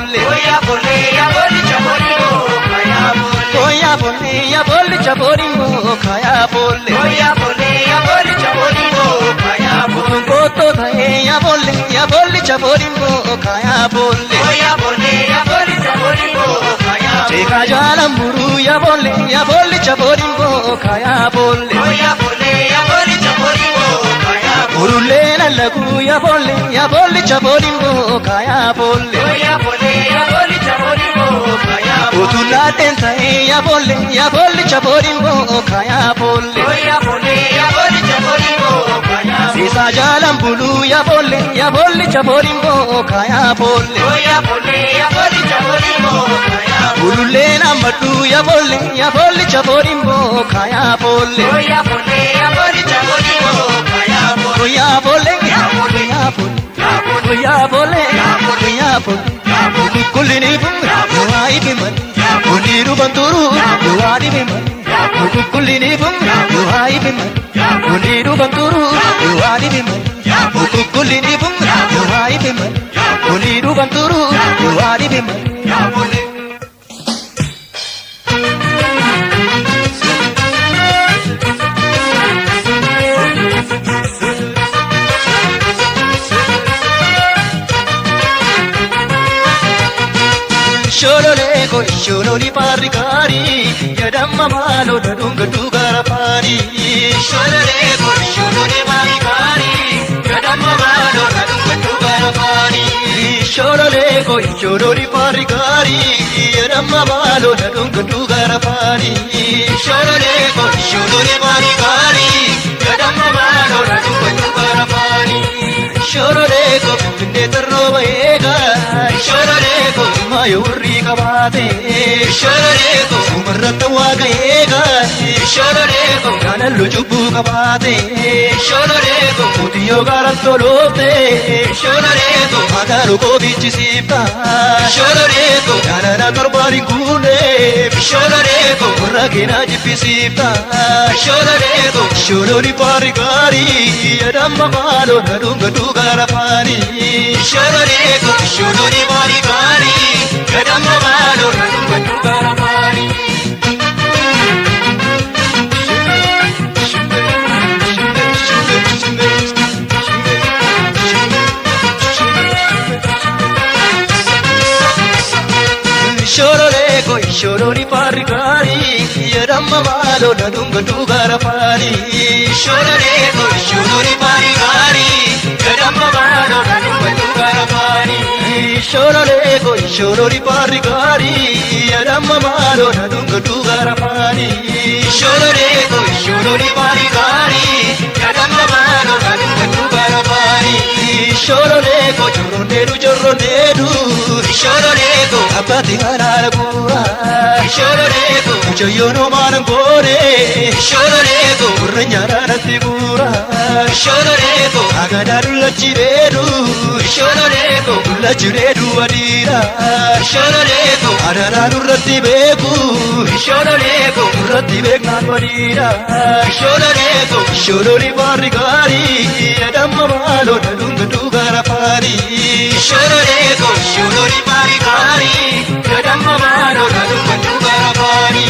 bolle. Oya bolle ya bolli chaborimbo kaya bolle. Oya bolle ya bolli chaborimbo kaya bolle. Oya bolle ya bolli chaborimbo kaya bolle. Koto thaye ya bolli chaborimbo kaya bolle. Oya bolle ya bolli chaborimbo kaya bolle. Cheka jalamburu ya bolli chaborimbo kaya bolle. Oya bolle ya bolli chaborimbo kaya bolle. Urulle lagu ya bolli chaborimbo kaya bolle. Oya bolle ya bolli chaborimbo kaya bolle. Utula tentae ya bolli chaborimbo kaya bolle. Oya bolle ya bolli chaborimbo kaya bolle. Sisa jalambulu ya bolli chaborimbo kaya bolle. Oya bolle ya bolli chaborimbo kaya bolle. Urulle namatu ya bolli chaborimbo kaya bolle. Oya bolle ya bolli chaborimbo kaya bolle. Ya bolle ya bolle ya bolle ya bolle ya bolle kulini bum nuai biman uniru banduru nuai biman kulini bum nuai biman uniru banduru nuai biman kulini bum nuai biman uniru banduru nuai biman Ya bolle. Sholole ko shololi parikari yadamma malo dadunga dugara pari. Sholole ko sholole parikari yadamma malo dadunga dugara pari. Sholole ko shololi parikari yadamma malo dadunga dugara pari. Sholole ko sholole parikari yadamma malo dadunga dugara pari. Sholole ko tunde tarroba ega. Sholole ko mayurri kabate. Sholole ko umarrata waga ega. Sholole ko kanallu jubbu kabate. Sholole ko Utiyo garatto lote. Sholole ko Magaru ko bichi sipta. Sholole ko Janana torbari kune. Sholole ko Ragina jipi sipta. Sholole ko Shololi parikari yadamma malo dadunga dugara pani. Sholole ko sholole parikari yadamma malo dadunga dugara pani. Sholole ko shololi parikari yadamma malo dadunga dugara pani. Sholole ko sholole parikari yadamma malo dadunga dugara pani. Sholole ko shololi parikari yadamma malo dadunga dugara pani. Sholole ko sholole parikari yadamma malo dadunga dugara pani. Sholole ko jorrondedu Sholole ko abati harara gura. Sholole ko Mujoyono manangore Sholole ko uranyara nati gura. Sholole ko Agadaru lachiredu Sholole ko lachiredu adira. Sholole ko Adararu rati beku Sholole ko rati bek nan adira. Sholole ko Shololi parikari yadamma malo dadunga dugara pani. Sholole ko sholole parikari yadamma malo dadunga dugara pani.